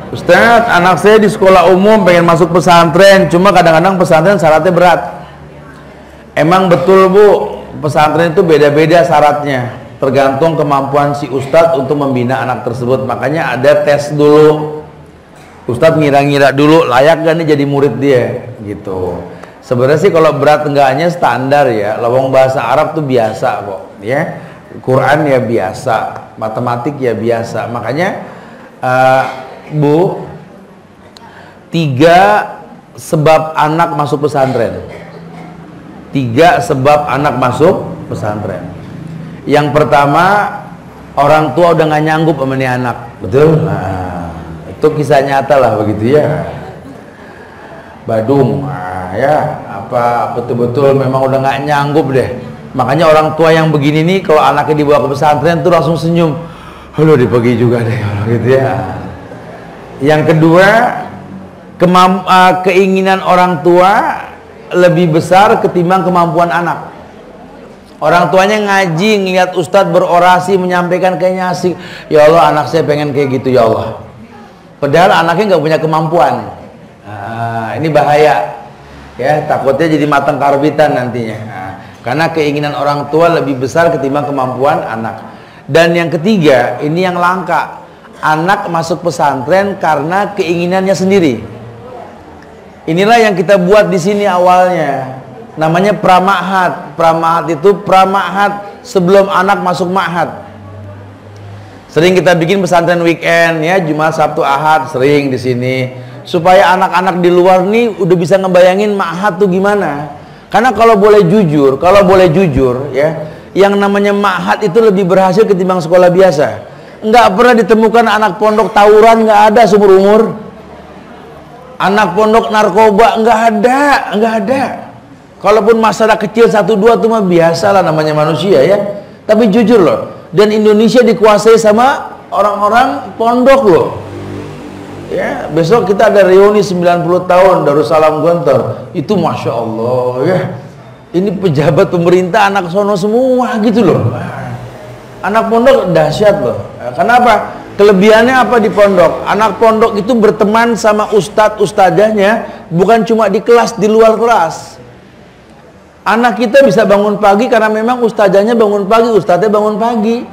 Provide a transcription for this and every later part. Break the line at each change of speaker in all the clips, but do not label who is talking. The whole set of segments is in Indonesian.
Ustaz, anak saya di sekolah umum pengen masuk pesantren, cuma kadang-kadang pesantren syaratnya berat. Emang betul Bu, pesantren itu beda-beda syaratnya, tergantung kemampuan si ustadz untuk membina anak tersebut. Makanya ada tes dulu, ustadz ngira-ngira dulu layak gak nih jadi murid dia gitu. Sebenarnya sih kalau berat enggaknya standar ya, lawang bahasa Arab tuh biasa kok ya, Quran ya biasa, matematik ya biasa. Makanya Bu, 3 sebab anak masuk pesantren. 3 sebab anak masuk pesantren. Yang pertama, orang tua udah gak nyanggup sama nih anak, betul? Nah, itu kisah nyata lah begitu ya. Badung, ya apa betul-betul memang udah gak nyanggup deh. Makanya orang tua yang begini nih, kalau anaknya dibawa ke pesantren tuh langsung senyum. Halo, dipagi juga deh, gitu ya. Yang kedua, keinginan orang tua lebih besar ketimbang kemampuan anak. Orang tuanya ngaji, ngeliat ustadz berorasi, menyampaikan kayaknya asik. Ya Allah, anak saya pengen kayak gitu ya Allah. Padahal anaknya nggak punya kemampuan. Nah, ini bahaya. Ya, takutnya jadi matang karbitan nantinya. Nah, karena keinginan orang tua lebih besar ketimbang kemampuan anak. Dan yang ketiga, ini yang langka. Anak masuk pesantren karena keinginannya sendiri. Inilah yang kita buat di sini awalnya. Namanya pramahat. Pramahat itu pramahat sebelum anak masuk ma'had. Sering kita bikin pesantren weekend ya, Jumat, Sabtu, Ahad, sering di sini. Supaya anak-anak di luar nih udah bisa ngebayangin ma'had tuh gimana. Karena kalau boleh jujur ya, yang namanya ma'had itu lebih berhasil ketimbang sekolah biasa. Nggak pernah ditemukan anak pondok tawuran, nggak ada seumur umur. Anak pondok narkoba nggak ada. Kalaupun masalah kecil 1-2 tuh mah biasa lah, namanya manusia ya. Tapi jujur loh, dan Indonesia dikuasai sama orang-orang pondok loh. Ya, besok kita ada reuni 90 tahun Darussalam Gontor. Itu Masya Allah ya. Ini pejabat pemerintah anak sono semua gitu loh. Anak pondok dahsyat loh. Kenapa? Kelebihannya apa di pondok? Anak pondok itu berteman sama ustadz-ustadzahnya, bukan cuma di kelas, di luar kelas. Anak kita bisa bangun pagi karena memang ustadzahnya bangun pagi, ustadznya bangun pagi.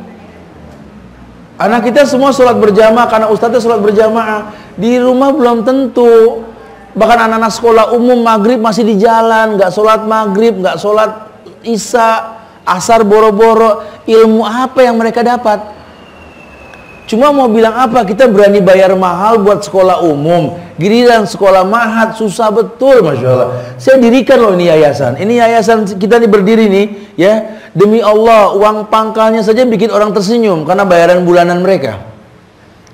Anak kita semua sholat berjamaah karena ustadznya sholat berjamaah. Di rumah belum tentu. Bahkan anak-anak sekolah umum maghrib masih di jalan, nggak sholat maghrib, nggak sholat isya, asar boro-boro. Ilmu apa yang mereka dapat? Cuma mau bilang apa, kita berani bayar mahal buat sekolah umum, giliran sekolah ma'had susah betul. Masya Allah, saya dirikan loh ini yayasan. Ini yayasan kita nih berdiri nih ya, demi Allah, uang pangkalnya saja bikin orang tersenyum karena bayaran bulanan mereka.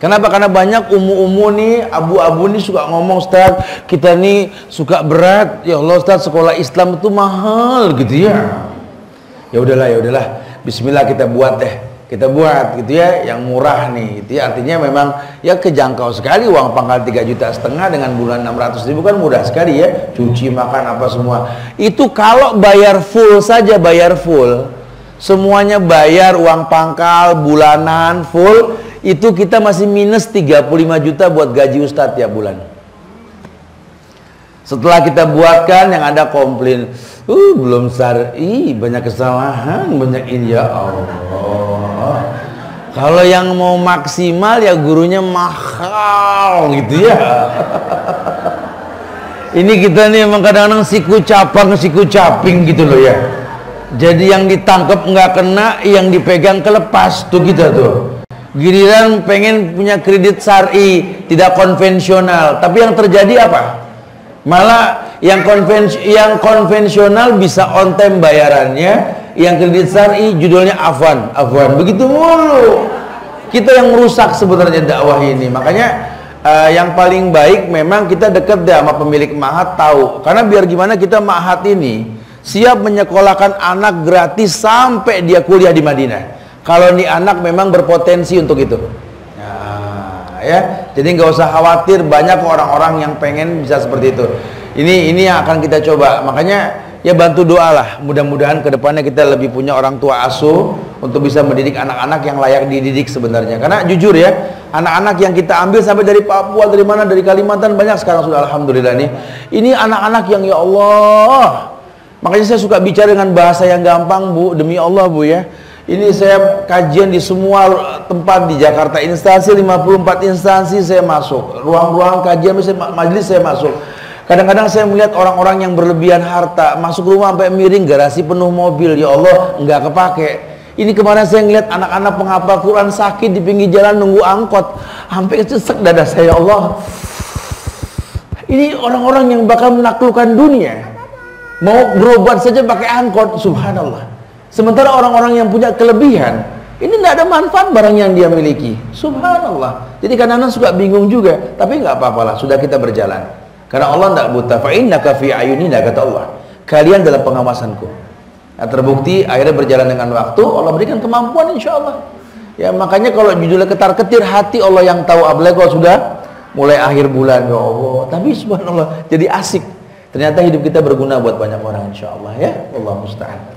Kenapa? Karena banyak umu-umu nih, abu-abu nih suka ngomong, Ustaz, kita nih suka berat. Ya Allah Ustaz, sekolah Islam itu mahal gitu ya. Ya udahlah, bismillah kita buat deh. Kita buat gitu ya, yang murah nih gitu ya. Artinya memang ya kejangkau sekali, uang pangkal 3,5 juta dengan bulan 600.000 kan mudah sekali ya, cuci, makan, apa semua. Itu kalau bayar full saja, bayar full, semuanya bayar, uang pangkal, bulanan, full, itu kita masih minus 35 juta buat gaji ustadz tiap bulan. Setelah kita buatkan, yang ada komplain, belum syar'i, banyak kesalahan, banyak ini. Ya Allah, kalau yang mau maksimal ya gurunya mahal gitu ya. Ini kita nih emang kadang-kadang siku caping gitu loh ya. Jadi yang ditangkap nggak kena, yang dipegang kelepas tuh kita tuh. Giliran pengen punya kredit syar'i, tidak konvensional, tapi yang terjadi apa? Malah yang konvensional bisa on time bayarannya, yang kredit syar'i judulnya afwan, begitu mulu. Kita yang merusak sebenarnya dakwah ini. Makanya yang paling baik memang kita dekat deh sama pemilik ma'had, tahu. Karena biar gimana kita ma'had ini siap menyekolahkan anak gratis sampai dia kuliah di Madinah. Kalau nih anak memang berpotensi untuk itu. Ya, jadi nggak usah khawatir, banyak orang-orang yang pengen bisa seperti itu. Ini yang akan kita coba. Makanya ya bantu doa lah, mudah-mudahan kedepannya kita lebih punya orang tua asuh, untuk bisa mendidik anak-anak yang layak dididik sebenarnya. Karena jujur ya, anak-anak yang kita ambil sampai dari Papua, dari mana, dari Kalimantan, banyak sekarang sudah alhamdulillah nih. Ini anak-anak yang ya Allah, makanya saya suka bicara dengan bahasa yang gampang Bu, demi Allah Bu ya. Ini saya kajian di semua tempat di Jakarta, instansi 54 instansi saya masuk, ruang-ruang kajian, majelis saya masuk. Kadang-kadang saya melihat orang-orang yang berlebihan harta, masuk rumah sampai miring, garasi penuh mobil, ya Allah, nggak kepake. Ini kemarin saya ngeliat anak-anak penghafal Quran sakit di pinggir jalan nunggu angkot, sampai sesek dada saya, ya Allah. Ini orang-orang yang bakal menaklukkan dunia, mau berobat saja pakai angkot, subhanallah. Sementara orang-orang yang punya kelebihan, ini tidak ada manfaat barang yang dia miliki, subhanallah. Jadi kadang-kadang suka bingung juga, tapi nggak apa-apalah, sudah kita berjalan. Karena Allah tidak buta, fa innaka fi ayunina, kata Allah, kalian dalam pengawasanku. Nah, terbukti akhirnya berjalan dengan waktu, Allah berikan kemampuan insya Allah. Ya makanya kalau judulnya ketar-ketir hati, Allah yang tahu, apalagi kalau sudah mulai akhir bulan, ya Allah. Tapi subhanallah jadi asik. Ternyata hidup kita berguna buat banyak orang insya Allah ya. Allah musta'an.